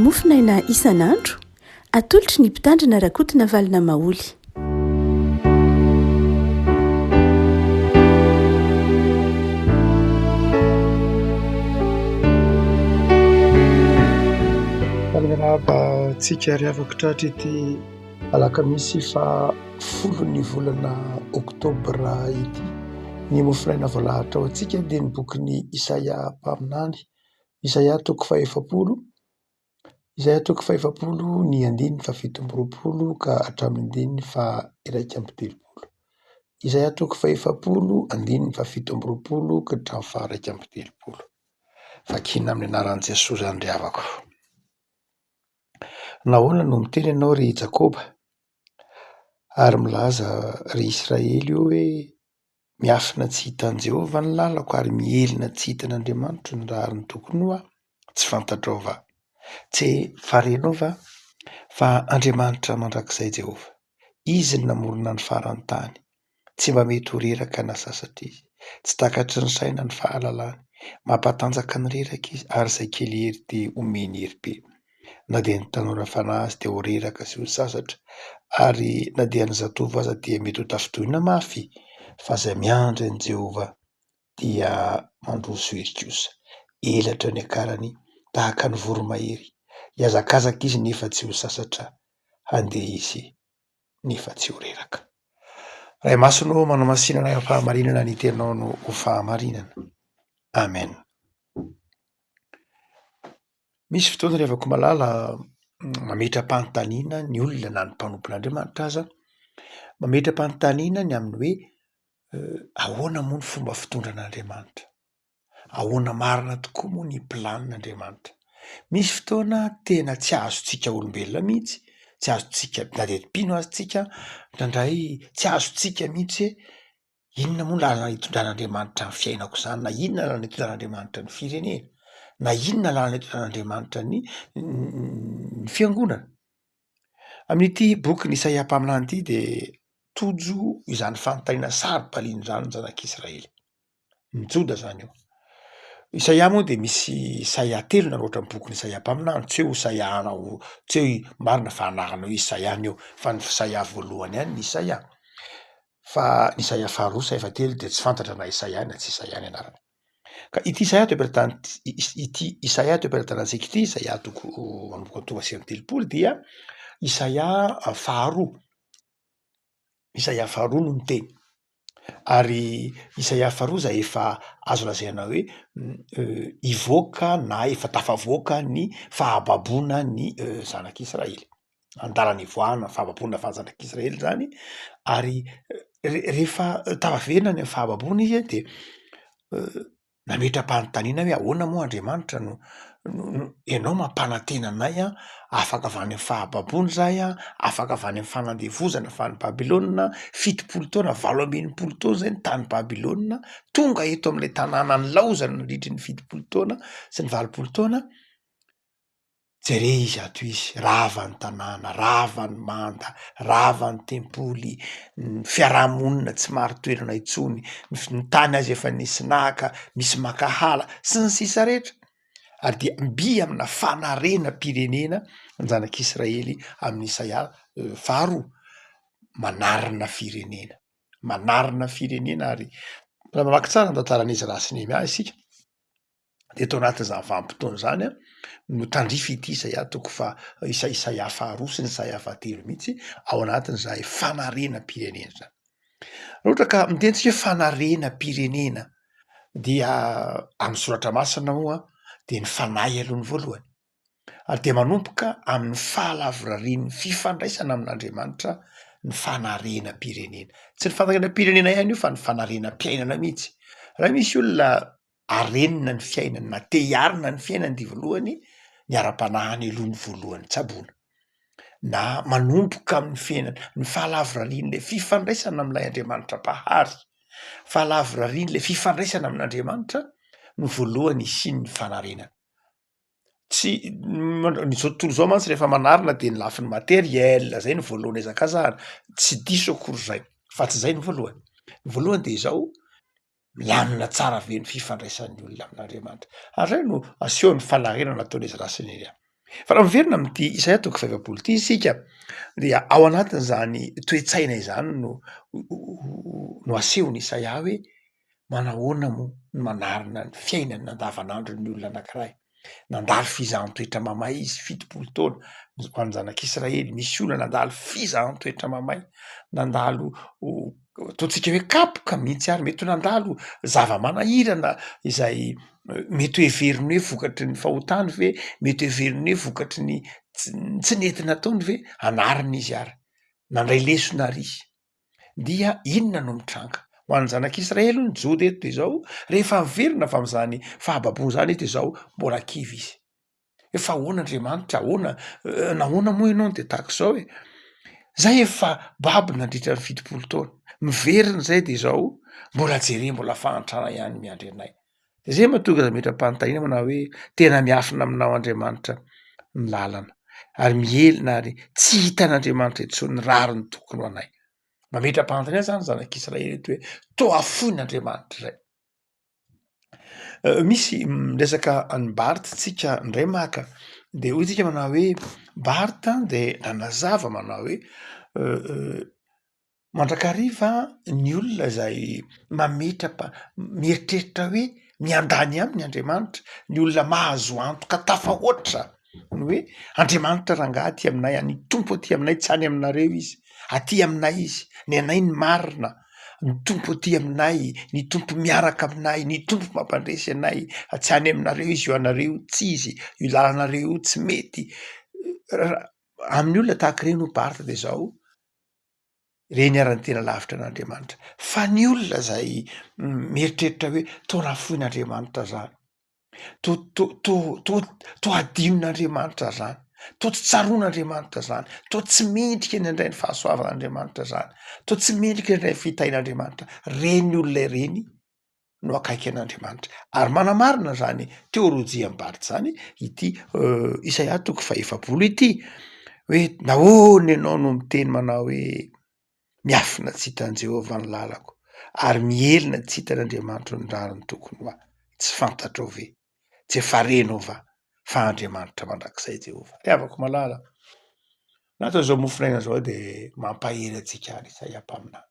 Mofonaina isan'andro atolotry ny Mpitandrina RAKOTONAVALONA Maholy. Faminaraba tsika riavako tratra ity Alakamisy fa folon'ny volana Oktobra ity ny Mofonaina voalahatra ao antsika dia ny bokin'ny Isaia mpaminany, Isaia toko faha-efapolo, Isaia toko faha-efapolo ny andininy fafito amby roapolo ka hatramin'ny andininy faha-iraika amby telopolo. Isaia toko faha-efapolo andininy fafito amby roapolo ka hatramin'ny faha-iraika amby telopolo. Vakina amin'ny anaran'i Jesosy zany ry havako. Nahoana no miteny ianao ry Jakoba ary milaza ry Israely io hoe miafina tsy hitan'i Jehovah ny lalako ary mielina tsy hitan'Andriamanitra ny raha ny tokony ho aho? Tsy fantatrao va? Tsy farenao va? Fa Andriamanitra mandrakizay Jehovah, izy ny namorona ny faran'ny tany, tsy mba mety ho reraka na sasatra izy, tsy takatry ny saina ny fahalalany, mampatanjaka ny reraka izy ary izay kely hery dia omeny hery be. Na dia ny tanora fanahy azy dia ho reraka sy ho sasatra, ary na dia ny zatovo aza dia mety ho tafidoina mafy, fa izay miandry an'i Jehovah dia mandroso hery kosa. Elatra ny akarany tahaka ny voromahery, hiazakazaka izy nefa tsy ho sasatra, handeha izy nefa tsy ho reraka. Ray masonao manao masinana ny fahamarinana ny tenao no ho fahamarinana. Amen. Misy fotoana rehefa malala mametra-panontaniana ny olona na ny mpanompon'Andriamanitra aza, mametra-panontaniana ny amin'ny hoe ahoana moa ny fomba fitondran'Andriamanitra? Ahoana marina tokoa moa ny planin'Andriamanitra? Misy fotoana tena tsy azontsika olombelona mihitsy, tsy azontsika na dia mpino azy tsika, indraindray tsy azontsika mihitsy hoe inona moa lalana hitondran'Andriamanitra ny fiainako izany, na inona lalana hitondran'Andriamanitra ny firenena, na inona lalana hitondran'Andriamanitra ny fiangonana. Amin'ity boky ny Isaia mpaminany ity dia tojo izany fanontaniana saro-paliana izany ny zanak'Israely. Ny Joda zany io. Isaia moa dia misy Isaia telo naroatra ny bokin'ny Isaia mpaminany, tsy hoe Isaia anao, tsy hoe marina fa anarana hoe Isaia io, fa ny Isaia voalohany ihany ny Isaia. Fa ny Isaia faharoa sy fahatelo dia tsy fantatra na Isaia na tsy Isaia ny anarany. Ka ity Isaia toeperantantsika ity, Isaia toko manomboka toko faha-sivy amby telopolo dia Isaia faharoa. Isaia faharoa no miteny. Ary Isaia faharoa izay efa azo lazaina hoe hivoaka na efa tafavoaka ny fahababoana ny zanak'Israely. Andalana ivoahana fahababoana fa zanak'Israely zany, ary rehefa tafaverina ny fahababoana izy dia nametra-panontaniana hoe ahoana moa Andriamanitra no ianao mampanantena anay afaka avy any amin'ny fahababoana zahay afaka avy any amin'ny fanandevozana fa ny Babilôna, 70 taona, 800 taona zay ny tany Babilôna, tonga eto amin'ilay tanàna nilaozana nandritry ny 70 taona sy ny 80 taona. Jere izy ato izy, rava ny tanàna, rava ny manda, rava ny tempoly, ny fiarahamonina tsy maro toerana intsony, ny tany azy efa nisy naka, misy makahala sy ny sisa rehetra. Ary dia mby amina fanarena pirenena ny zanak'Israely amin'ny Isaia faharoa. Manarina firenena, manarina firenena. Ary raha mamaky tsara ny tantaran'izy raha sy Nehemia isika dia tao anatin'izany vanim-potoana zany no tandrifa ity Isaia toko Isaia faharoa sy ny Isaia fahatelo mihitsy ao anatin'izay fanarena pirenena zany. Raha ohatra ka mitentsika hoe fanarena pirenena dia amin'ny soratra masina moa dia ny fanahy aloha ny voalohany, ary dia manomboka amin'ny fahalavorarian'ny fifandraisana amin'Andriamanitra ny fanarena pirenena. Tsy ny fanarena pirenena ihany io fa ny fanarena mpiainana mihitsy. Raha misy olona arenina ny fiainany na te hiarina ny fiainany dia voalohany ny ara-panahiny aloha ny voalohany tsaboana, na manomboka amin'ny fiainana ny fahalavorarian'ilay fifandraisana amin'ilay Andriamanitra pahary, fahalavorarian'ilay fifandraisana amin'Andriamanitra no voalohany isiany ny fanarenana. Tsy n'izao tontolo izao mantsy rehefa manarina dia ny lafiny materiel zay ny voalohany hazakazahana, tsy diso akory zay, fa tsy zay ny voalohany. Ny voalohany dia izao milamina tsara be ny fifandraisan'ny olona amin'Andriamanitra. Ary zay no asehony fanarenana nataon'izy raha sy Nehemia. fa raha miverina am'ty Isaia toko faefapolo ty isika dia ao anatin' zany toetsaina izany no asehony Isaia hoe manahoana moa no manarina ny fiainany andavanandro ny olona anankiray. Nandalo fizahan-toetra mamay izy fitopolo taona ho an'ny zanak'Israely. Misy olona nandalo fizahan-toetra mamay, nandalo ataontsika hoe kapoka mihitsy ary mety ho nandalo zava-manahirana izay mety ho heveriny hoe vokatry ny fahotany ve, mety ho heveriny hoe vokatry ny tsy nentina taony ve anariny izy ary nandray lesona ry dia inona no mitranga ho an'ny zanak'Israely ny jody eto de zao rehefa miverina fa am'zany fahababony zany eto de zao mbola kivy izy efa ahoana Andriamanitra ahoana nahoana moa ianao de tahak'izao e zay efa baby nandritra ny fitopolo taona miverina zay de zao mbola jere mbola fahantrana ihany miandry anay de zay mahatonga za Mpitandrina manao hoe tena miafina aminao Andriamanitra ny lalana ary mielina ary tsy hitan'Andriamanitra intsony rary ny tokony ho anay. Mpitandrina zany zanak'Israely eto hoe toa foin'Andriamanitra zay. Misy resaka any Barta tsika ndray maka de hoy tsika manao hoe Barta de nanazava manao hoe mandrakariva ny olona zay mieritreritra hoe miandany aminy Andriamanitra, ny olona mahazo antoka tafahoatra ny hoe Andriamanitra rangahy aty aminay, ny tompo aty aminay tsy any aminareo izy, aty aminay izy, ny anay ny marina, ny tompo aty aminay, ny tompo miaraka aminay, ny tompo mampandresy anay, tsy any aminareo izy io anareo tsy izy, io lalanareo tsy mety. Amin'ny olona tahaka reny ho Barta de zao reny ary ny tena lavitra n'Andriamanitra fa ny olona zay mieritreritra hoe to rafoin'Andriamanitra zany, to adinon'Andriamanitra zany, to tsy tsaroan'Andriamanitra zany, to tsy mendrika ny andray ny fahasoavan'Andriamanitra zany, to tsy mendrika ny andray ny fitahin'Andriamanitra, reny olona ireny no akaiky an'Andriamanitra ary manamarina zany teolojia Barta zany ity Isaia toko faefapolo ity hoe nahoana ianao no miteny manao hoe miafina tsy hitan'i Jehovah ny lalako ary mielina tsy hitan'Andriamanitra ny rary ny tokony ho ahy. Tsy fantatrao ve? Tsy efa renao va fa Andriamanitra mandrakizay Jehovah. Riavako malala. Natao zao Mofonaina zao de mampahery atsika ary Isaia mpaminany.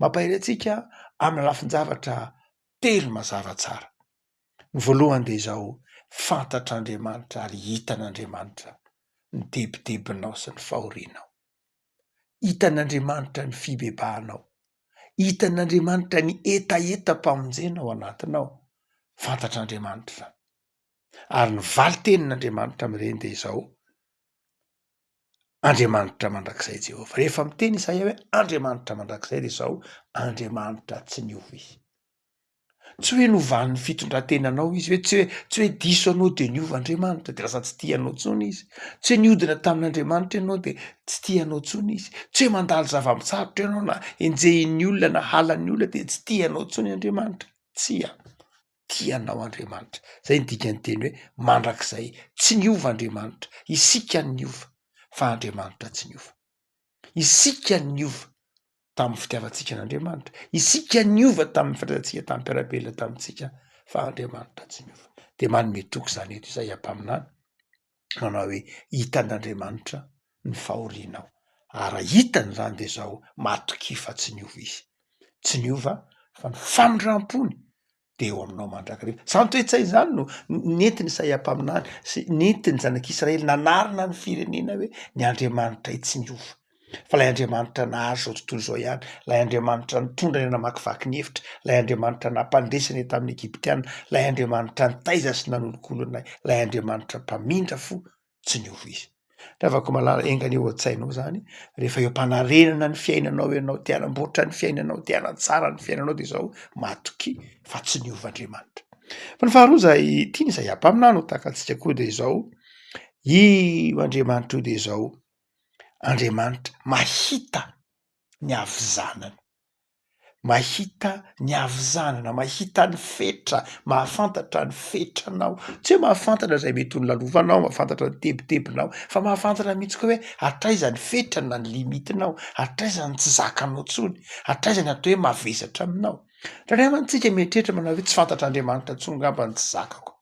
Mampahery atsika amin'ny lafin-javatra telo mazava tsara. Ny voalohany de zao fantatr'Andriamanitra ary hitan'Andriamanitra ny debidebinao sy ny fahorianao. Hitan'Andriamanitra ny fibebahanao, hitan'Andriamanitra ny etaeta-pamonjena ao anatinao, fantatr'Andriamanitra zany. Ary ny vali tenin'Andriamanitra amin'ireny de zao Andriamanitra mandrakizay Jehovah. Rehefa miteny Isaia hoe Andriamanitra mandrakizay de zao Andriamanitra tsy niova izy. Tsy hoe novan'ny fitondrantenanao izy hoe tsy hoe diso anao de niova Andriamanitra de lasa tsy tianao tsony izy, tsy hoe niodina tamin'Andriamanitra ianao de tsy tianao tsony izy, tsy hoe mandalo zava-mitsarotra ianao na enjehin'ny olona na halan'ny olona de tsy tianao tsony Andriamanitra. Tianao Andriamanitra. Zay ny dikany teny hoe mandrakizay tsy niova Andriamanitra, isika ny niova fa Andriamanitra tsy niova. Isika ny niova tamin'ny fitiavantsika n'Andriamanitra, isika niova tamin'ny fifandraisantsika tamin'ny mpiarabelona tamintsika fa Andriamanitra tsy niova. De manome toky zany eto Isaia mpaminany manao hoe hitan'Andriamanitra ny fahorianao ary hitany zany de zao matoky fa tsy niova izy, tsy niova fa ny famindram-pony de eo aminao mandrakariva. Zany toetsay zany no nentiny Isaia mpaminany sy nentiny zanak'Israely nanarina ny firenena hoe ny Andriamanitra tsy niova. Fa lay Andriamanitra nahazo zao tontolo zao ihany, lay Andriamanitra nitondra ny namakivaky ny hevitra, lay Andriamanitra nampandresany tamin'ny Egiptiana, lay Andriamanitra nitaiza sy nanolokolo anay, lay Andriamanitra mpamindra fo tsy niova izy. Ravako malala engany eo an-tsainao zany rehefa eo am-panarenana ny fiainanao ianao, te hanamboatra ny fiainanao, te hanatsara ny fiainanao de zao matoky fa tsy niova Andriamanitra. Fa ny faharoa zay tiany Isaia mpaminany ho takatsika koa de zao io Andriamanitra io de zao Andriamanitra mahita ny avy mahita ny avy mahita ny fetra, mahafantatra ny fetranao, tsy hoe mahafantatra zay mety ho ny lalovanao, mahafantatra ny tebitebinao, fa mahafantatra mihitsy koa hoe hatraiza ny fetrany na ny limitinao, hatraiza ny tsy zakanao tsony, hatraiza ny atao hoe mavesatra aminao. Raha ray amantsika mieritreritra manao hoe tsy fantatr'Andriamanitra tsony ngamba ny tsy zakako.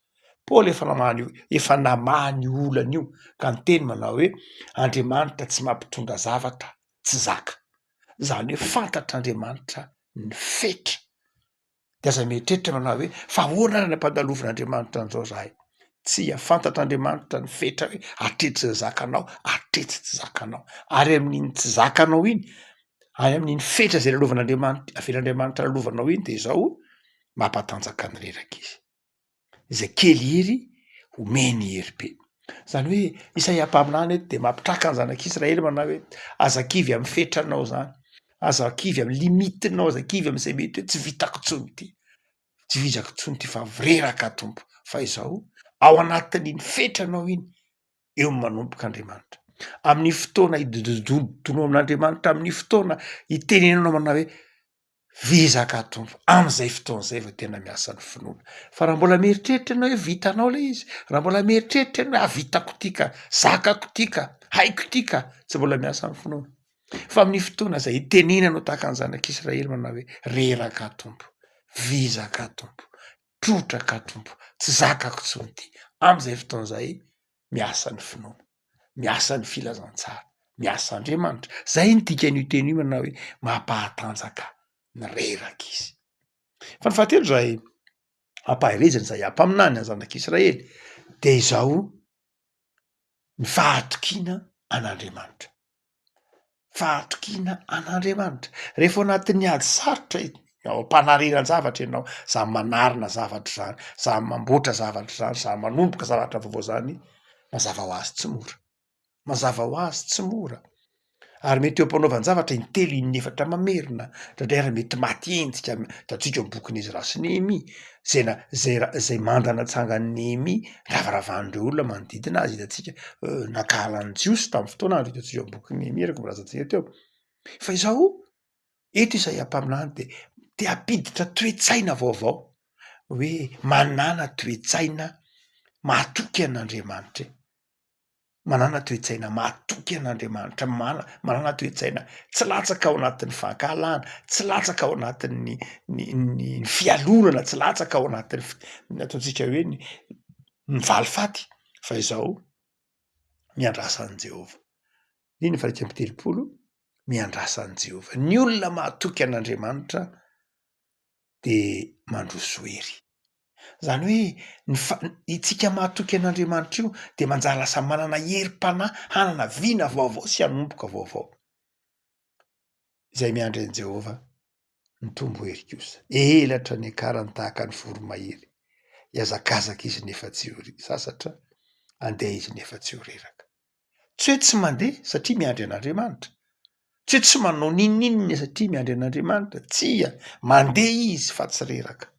Paoly efa namahany olana io ka ny teny manao hoe Andriamanitra tsy mampitondra zavatra tsy zaka. Zany hoe fantatr'Andriamanitra ny fetra. De aza mieritreritra manao hoe fa ahoana ary ny ampandalovin'Andriamanitra an'izao zahay? Tsia, fantatr'Andriamanitra ny fetra hoe hatreto zay zakanao, hatreto tsy zakanao. Ary amin'iny tsy zakanao iny, ary amin'iny fetra zay lalovan'Andriamanitra, avel'Andriamanitra lalovanao iny de zao mampatanjaka ny reraka izy. Izay kely hery omeny hery be. Zany hoe Isaia mpaminany eto de mampitraka ny zanak'Israely manao hoe azakivy amin'ny fetranao zany, azakivy amin'ny limitinao, azakivy amin'izay mety hoe tsy vitako tsony ty, tsy vizako tsony ty fa vireraka tompo. Fa izao ao anatin'iny fetranao iny eo manomboka Andriamanitra. Amin'ny fotoana idododonao amin'Andriamanitra, amin'ny fotoana itenenanao manao hoe vizaka tompo, am'izay fotoan'izay vao tena miasa ny finoana. Fa raha mbola mieritreritra ianao hoe vitanao le izy, raha mbola mieritreritra ianao hoe vitako tika, zakako tika, haiko tika, tsy mbola miasa ny finoana. Fa amin'ny fotoana zay itenenanao tahaka ny zanak'Israely manao hoe reraka tompo, vizaka tompo, trotraka tompo, tsy zakako tsony ty, am'izay fotoan'izay miasa ny finoana, miasa ny filazantsara, miasa Andriamanitra. Zay ny dikan'io teny io manao hoe mampahatanjaka ny reraka izy. Fa ny fahatelo zay ampahelezany zay ampaminany ny zanak'Israely de izao ny fahatokina an'Andriamanitra. Fahatokina an'Andriamanitra. Rehefa ao anatin'ny ady sarotra ao ampanariran-javatra ianao, za manarina zavatra zany, za mamboatra zavatra zany, za manomboka zavatra vaovao zany, mazava ho azy tsy mora. Mazava ho azy tsy mora. Ary mety eo ampanaovany zavatra intelo inefatra mamerina, ndraindray ary mety maty entsika hitantsika eo bokin'izy Ra sy Nehemia, zay mandana tsangan'i Nehemia ravaravan'ireo olona manodidina azy, hitantsika nakalan'ny jiosy tamin'ny fotoana andro, hitantsika eo bokin'i Nehemia reko milazatsika teo. Fa izao eto Isaia mpaminany de apiditra toe-tsaina vaovao hoe manana toe-tsaina mahatoky an'Andriamanitra. Manana toe-tsaina mahatoky an'Andriamanitra, manana toe-tsaina tsy latsaka ao anatin'ny fankahalana, tsy latsaka ao anatin'ny ny fialonana, tsy latsaka ao anatin'ny ataontsika hoe ny valifaty, fa izao miandrasa an'i Jehova. Iny faharoa amby telopolo, miandrasa an'i Jehova. Ny olona mahatoky an'Andriamanitra de mandroso hery. Zany hoe itsika mahatoky an'Andriamanitra io de manjary lasa manana herim-panahy, hanana vina vaovao sy hanomboka vaovao. Izay miandry an'i Jehova mitombo hery kosa. Elatra ny akarany tahaka ny voromahery. Hiazakazaka izy nefa tsy ho sasatra, andeha izy nefa tsy ho reraka. Tsy hoe tsy mandeha satria miandry an'Andriamanitra. Tsy hoe tsy manao ninonninona satria miandry an'Andriamanitra. Tsia, mandeha izy fa tsy reraka.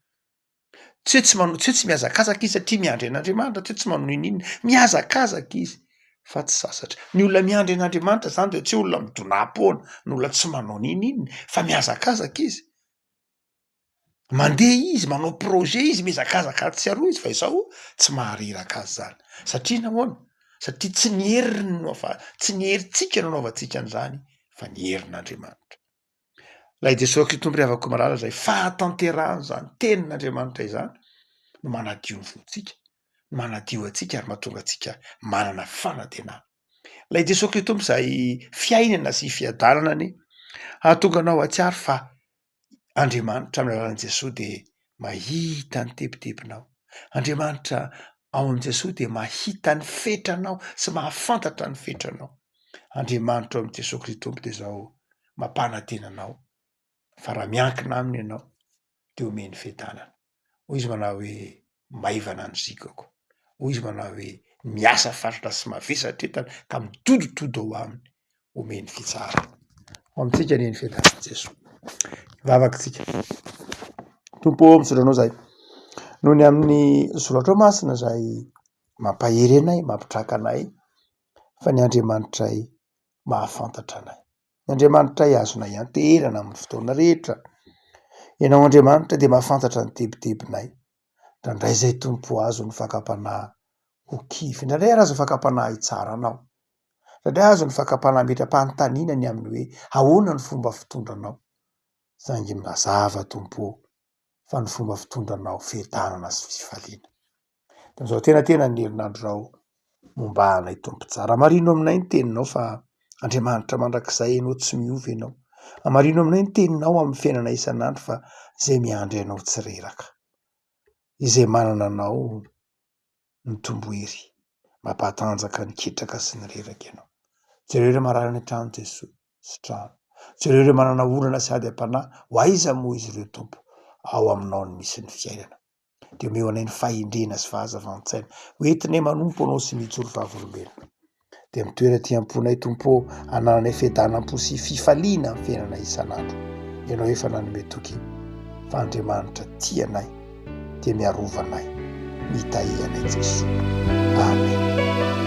Tsy hoe tsy mihazakazaka izy satria miandry an'Andriamanitra, tsy hoe tsy manao ninonninona, mihazakazaka izy fa tsy sasatra. Ny olona miandry an'Andriamanitra zany de tsy olona midona-poana, ny olona tsy manao ninonninona, fa mihazakazaka izy. Mandeha izy, manao projet izy, mihazakazaka atsiaroa izy, fa izao tsy mahareraka azy zany. Satria nahoana? Satria tsy ny heriny no tsy ny herintsika no anaovantsika an'izany, fa ny herin'Andriamanitra. Lay Jesosy Kristy tompo ravako malala zay fahatanterahany zany tenin'Andriamanitra izany no manadio ny vontsika, no manadio atsika ary mahatonga atsika manana fanantenana. Lay Jesosy Kristy tompo zay fiainana sy fiadanana any hahatonga anao atsiaro fa Andriamanitra amin'ny alalan'i Jesosy de mahita ny tebotebonao. Andriamanitra ao amin'i Jesosy de mahita ny fetranao sy mahafantatra ny fetranao. Andriamanitra ao amin'i Jesosy Kristy tompo de zao mampanantena anao. Fa raha miankina aminy ianao de omeny fiadanana. Hoy izy manao hoe maivana ny zigako. Hoy izy manao hoe miasa fatratra sy mavesatra entana ka midodotody ao aminy. Omeny fitsarana. Ho amintsika ny fiadanan'i Jesosy. Vavakantsika. Tompo misondra anao zay. Noho ny amin'ny soratra masina zay mampahery anay, mampitraka anay fa ny Andriamanitray mahafantatra anay. Ny Andriamanitray azonay anterana amin'ny fotoana rehetra. Ianao Andriamanitra de mahafantatra ny tebotebonay. Ndraindray zay tompo azo ny fakapanahy ho kivy, ndraindray ary azo ny fakapanahy hitsara anao. Ndraindray azo ny fakapanahy metram-panontaniana aminy hoe ahoana ny fomba fitondranao. Saingy mazava tompo fa ny fomba fitondranao fiadanana sy fifaliana. Zao tena ny herinandro rao momba anay tompo tsara. Marino aminay ny teninao fa Andriamanitra mandrakizay ianao tsy miova ianao. Amarino aminay ny teninao amin'ny fiainana isan'andro fa zay miandry ianao tsy reraka. Izay manana anao ny tombohery, mampatanjaka ny ketraka sy ny reraka ianao. Jereo ireo marary ny trano Jesosy sy trano. Jereo ireo manana olana sy ady am-panahy, ho aiza moa izy ireo tompo? Ao aminao ny misy ny fiainana. Dia omeo anay ny fahindrena sy fahazavan-tsaina. Hoentinay manompo anao sy mijoro vavolombelona. Dia mitoeram-piamponay tompo anananay fiadanam-po sy fifaliana amin'ny fiainana isan'andro. Ianao efa nanome toky fa Andriamanitra tianay dia miarova anay, mitahy anay Jesosy. Amen.